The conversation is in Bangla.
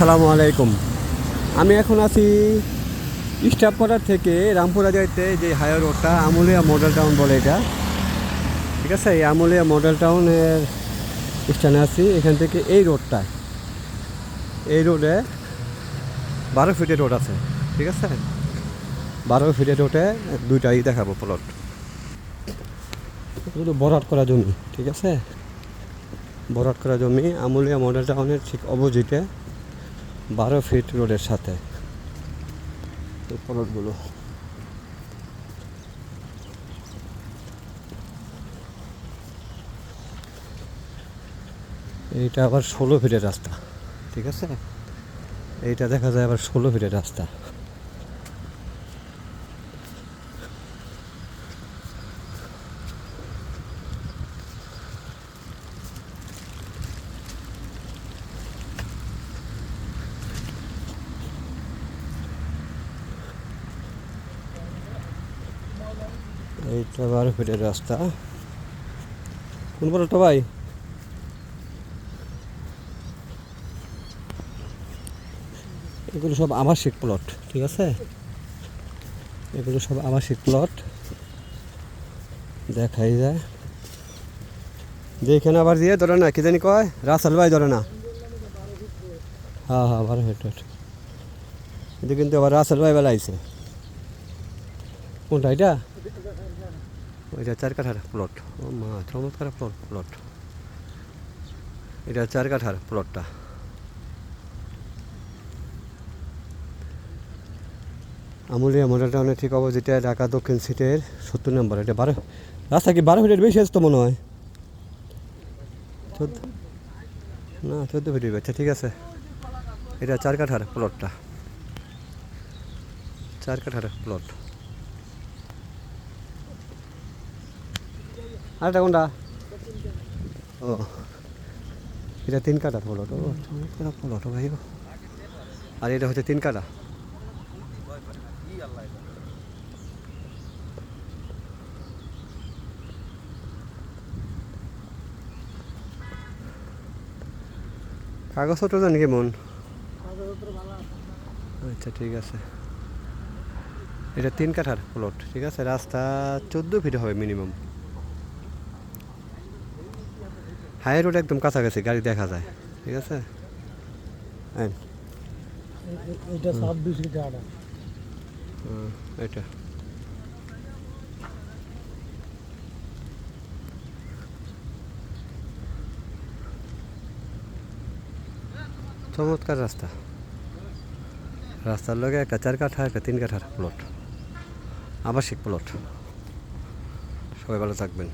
আসসালামু আলাইকুম। আমি এখন আছি স্টাফপাড়া থেকে রামপুরা যাইতে যে হাইওয়ে রোডটা আমুলিয়া মডেল টাউন বলে এটা, ঠিক আছে। এই আমুলিয়া মডেল টাউনের স্ট্যান্ডে আছি। এখান থেকে এই রোডটা, এই রোডে 12 ফিটের রোড আছে, ঠিক আছে। 12 ফিটের রোডে দুইটাই দেখাবো প্লট, শুধু বরাট করা জমি, ঠিক আছে। বরাট করা জমি আমুলিয়া মডেল টাউনের ঠিক অপোজিটে 12 ফিট রোডের সাথে এই প্লটগুলো। এইটা আবার 16 ফিটের রাস্তা, ঠিক আছে। এইটা দেখা যায় আবার 16 ফিটের রাস্তা। এইটা 12 ফিটের রাস্তা। কোন প্লটটা ভাই? এগুলো সব আবাসিক প্লট, ঠিক আছে। এগুলো সব আবাসিক প্লট দেখাই যায়। যেখানে আবার দিয়ে ধরে না, কি জানি কয়, রাসেল ভাই ধরে না। হ্যাঁ 12 ফিট রোড। এটা কিন্তু আবার রাসেল ভাই বেলা আইছে। কোনটা এটা? ওইটা 4 কাঠার প্লট। ও মা, চমৎকার প্লট। এটা 4 কাঠার প্লটটা। আমুলিয়া মডেল টাউনের ঠিক অপোজিটে ঢাকা দক্ষিণ সিটের 70 নম্বর। এটা 12 রাস্তা কি 12 ফিটের বেশি আছে তো মনে হয়। 14 ফিটের, আচ্ছা ঠিক আছে। এটা 4 কাঠার প্লটটা, 4 কাঠার প্লট। আরেকটা কোনটা? ও, এটা 3 কাঠার প্লট। ও চমৎকার প্লট ভাই। আর এটা হচ্ছে 3 কাঠা। কাগজপত্র জানি কেমন? আচ্ছা ঠিক আছে। এটা 3 কাঠার প্লট, ঠিক আছে। রাস্তা 14 ফিট হবে মিনিমাম। হাই রোড একদম কাছাকাছি, গাড়ি দেখা যায়, ঠিক আছে। এটা 26 লিটার আটা। এটা চমৎকার রাস্তা। রাস্তার লগে একটা 4 কাঠা, একটা 3 কাঠার প্লট, আবাসিক প্লট। সবাই ভালো থাকবেন।